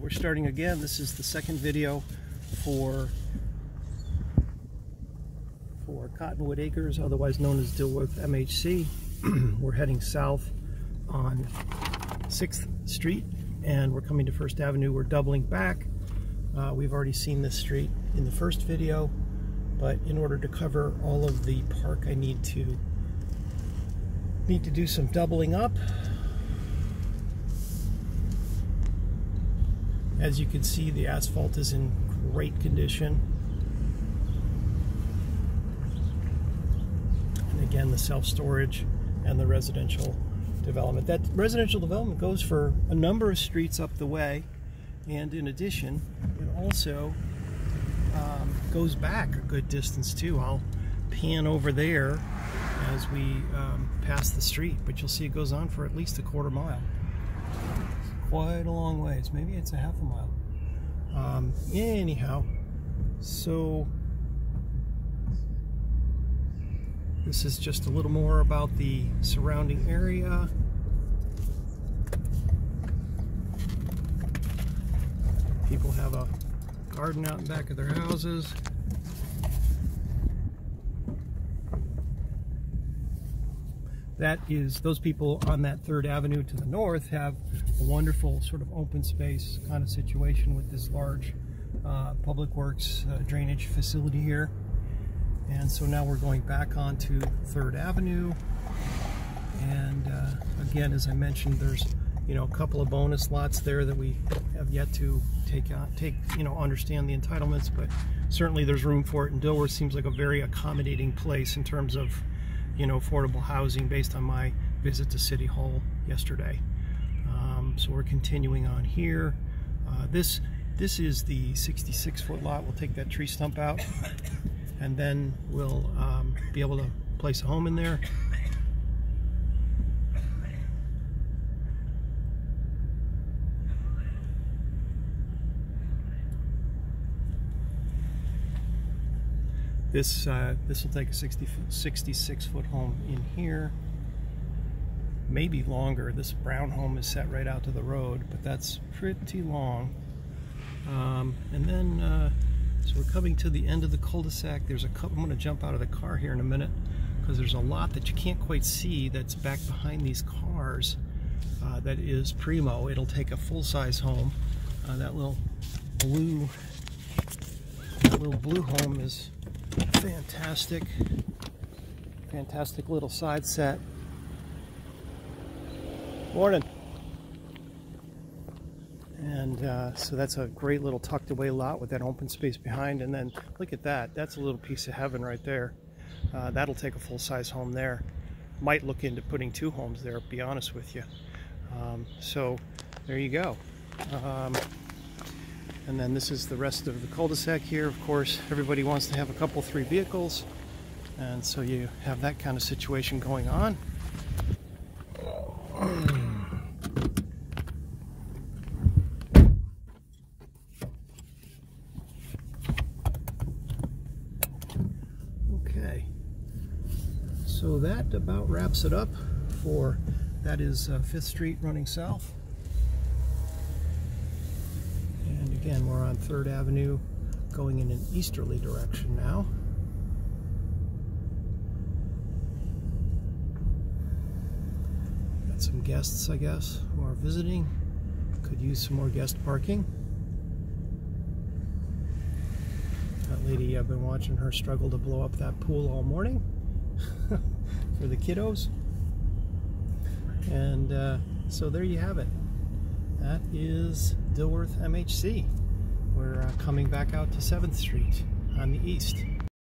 we're starting again. This is the second video for Cottonwood Acres, otherwise known as Dilworth MHC. We're heading south on 6th Street and we're coming to First Avenue. We're doubling back. We've already seen this street in the first video, but in order to cover all of the park, I need to do some doubling up. As you can see, the asphalt is in great condition. And again, the self-storage and the residential development. That residential development goes for a number of streets up the way, and in addition, it also goes back a good distance too. I'll pan over there as we pass the street, but you'll see it goes on for at least a quarter mile. Quite a long ways. Maybe it's a half a mile. Anyhow, so this is just a little more about the surrounding area. People have a garden out in back of their houses. That is, those people on that 3rd Avenue to the north have a wonderful sort of open space kind of situation with this large public works drainage facility here. And so now we're going back onto 3rd Avenue. And again, as I mentioned, there's a couple of bonus lots there that we have yet to understand the entitlements, but certainly there's room for it. And Dilworth seems like a very accommodating place in terms of affordable housing based on my visit to City Hall yesterday. So we're continuing on here. This is the 66-foot lot. We'll take that tree stump out and then we'll be able to place a home in there. This will take a 66-foot home in here, maybe longer. This brown home is set right out to the road, but that's pretty long. And then, so we're coming to the end of the cul-de-sac. There's a couple. I'm going to jump out of the car here in a minute because there's a lot that you can't quite see that's back behind these cars. That is primo. It'll take a full-size home. That little blue home is fantastic little side set. Morning. And so that's a great little tucked away lot with that open space behind, and then look at that, that's a little piece of heaven right there. That'll take a full-size home there. Might look into putting 2 homes there, to be honest with you. So there you go. And then this is the rest of the cul-de-sac here. Of course, everybody wants to have a couple, 3 vehicles. And so you have that kind of situation going on. Okay. So that about wraps it up for, that is 5th Street running south. Again, we're on 3rd Avenue going in an easterly direction now. Got some guests, I guess, who are visiting. Could use some more guest parking. That lady, I've been watching her struggle to blow up that pool all morning for the kiddos. And so there you have it. That is Dilworth MHC. We're coming back out to 7th Street on the east.